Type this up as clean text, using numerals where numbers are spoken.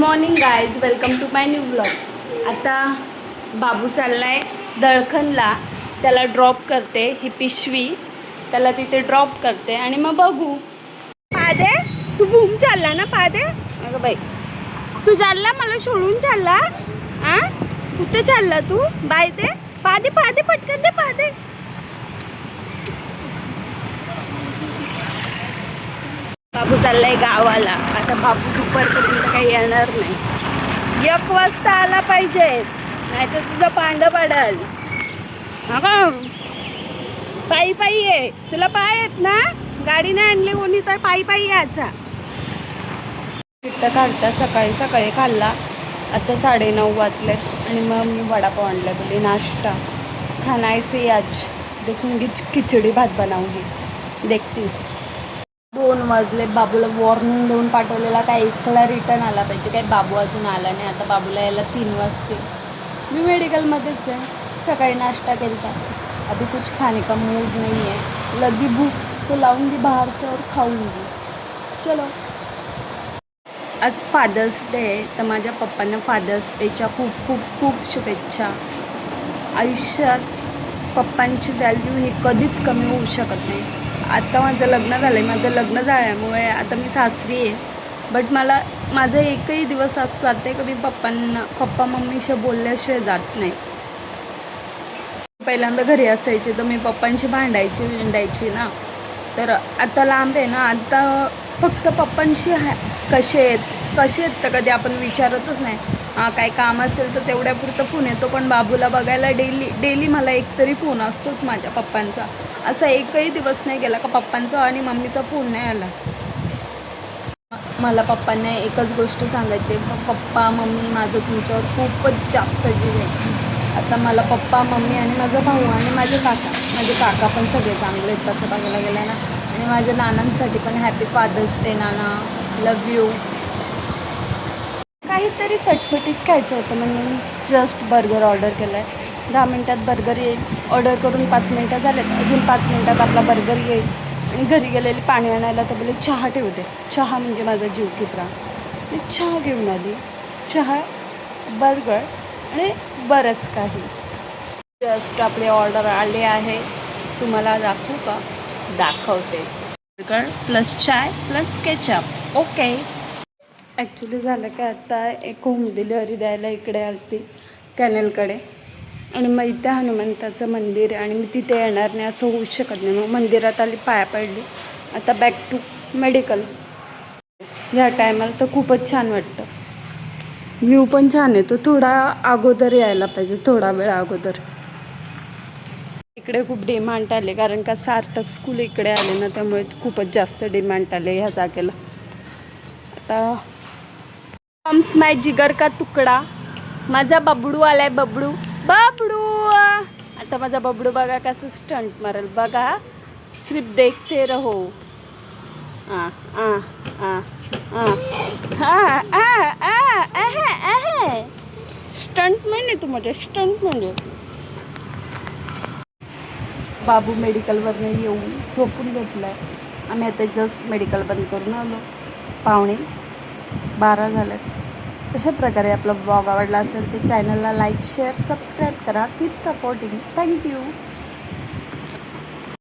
Morning guys, welcome to my new blog. आता बाबू चाललाय दळखनला, त्याला ड्रॉप करते. ही पिशवी त्याला तिथे ड्रॉप करते आणि मग बघू. पादे तू भूम चालला ना पादे? अगं बाई तू चालला, मला सोडून चालला? आ कुठे चालला तू? बाय दे पादे, पादे पटकन दे पादे. बाबू चाललाय गावाला. आता बाबू दुपारपर्यंत काही येणार नाही. 1 वाजता आला पाहिजेस, नाहीतर तुझं पांड पडल. पायी पायी ये, तुला पाय येत ना? गाडी नाही आणली कोणी तर पायी पायी यायचा. पिट्ट काढता सकाळी सकाळी खाल्ला. आता 9:30 वाजले आणि मग मी वडापाव आणला. बोले नाश्ता खाना ऐसे आज देखूंगी, खिचडी भात बनाऊंगी देखती. 2 वाजले. बाबूला वॉर्निंग देऊन पाठवलेला, काय एकला रिटर्न आला पाहिजे. काय बाबू अजून आला नाही. आता बाबूला यायला 3 वाजते. मी मेडिकलमध्येच आहे. सकाळी नाश्ता केला. अभी कुछ खाने का मूड नहीं है. लगी भूक तो लाऊंगी बाहर से और खाऊंगी. चलो. आज फादर्स डे आहे, तर माझ्या पप्पांना फादर्स डेच्या खूप खूप खूप शुभेच्छा. आयुष्यात पप्पांची व्हॅल्यू ही कधीच कमी होऊ शकत नाही. आता माझं लग्न झालं आहे. माझं लग्न झाल्यामुळे आता मी सासरी आहे. बट मला माझं एकही दिवस असं जाते की मी पप्पा मम्मीशी बोलल्याशिवाय जात नाही. पहिल्यांदा घरी असायचे तर मी पप्पांशी भांडायची ना. तर आता लांब आहे ना, आता फक्त पप्पांशी कसे आहेत तर कधी आपण विचारतच नाही. काय काम असेल तर तेवढ्यापुरतं फोन येतो. पण बाबूला बघायला डेली मला एकतरी फोन असतोच माझ्या पप्पांचा. असा एकही दिवस नाही गेला का पप्पांचा आणि मम्मीचा फोन नाही आला. मला पप्पांना एकच गोष्ट सांगायची, पप्पा मम्मी माझं तुमच्यावर खूपच जास्त जीव आहे. आता मला पप्पा मम्मी आणि माझा भाऊ आणि माझे काका पण सगळे चांगले आहेत तसं बघायला गेलं ना. आणि माझ्या नानांसाठी पण हॅपी फादर्स डे नाना, लव यू. काहीतरी चटपटीत खायचं होतं म्हणून जस्ट बर्गर ऑर्डर केला आहे. 10 मिनटात बर्गर येईल. ऑर्डर करून 5 मिनटं झालेत. अजून 5 मिनटात आपला बर्गर येईल. आणि घरी गेलेली पाणी आणायला तर बोले चहा ठेवते. चहा म्हणजे माझा जीव की प्राण. मी चहा घेऊन आली. चहा, बर्गर आणि बरंच काही. जस्ट आपले ऑर्डर आले आहे. तुम्हाला दाखवू का? दाखवते. बर्गर प्लस चाय प्लस केचप. ओके. ॲक्च्युली झालं काय, आता एक होम डिलिव्हरी द्यायला इकडे आलती कॅनलकडे. आणि मग इथे हनुमंताचं मंदिर आहे आणि मी तिथे येणार नाही असं होऊच शकत नाही. मग मंदिरात आली, पाया पडली. आता बॅक टू मेडिकल. ह्या टायमाला तर खूपच छान वाटतं. व्ह्यू पण छान आहे. तो थोडा अगोदर यायला पाहिजे, थोडा वेळ अगोदर. इकडे खूप डिमांड आले कारण का सार्थक स्कूल इकडे आले ना, त्यामुळे खूपच जास्त डिमांड आले ह्या जागेला. आता कम्स माय जिगर का तुकडा. माझा बबडू आलाय. बबडू आता माझा बबडू बघा कसं स्टंट मारेल बघा. सिर्फ देखते रहो. स्टंट म्हणजे तू माझ्या स्टंट म्हणजे. बाबू मेडिकलवरनं येऊन झोपून घेतलाय. आम्ही आता जस्ट मेडिकल बंद करून आलो. 11:15 झाले. अशा प्रकारे आपला ब्लॉग आवडला असेल तर चॅनलला लाईक शेअर सबस्क्राईब करा. Keep supporting. थँक्यू.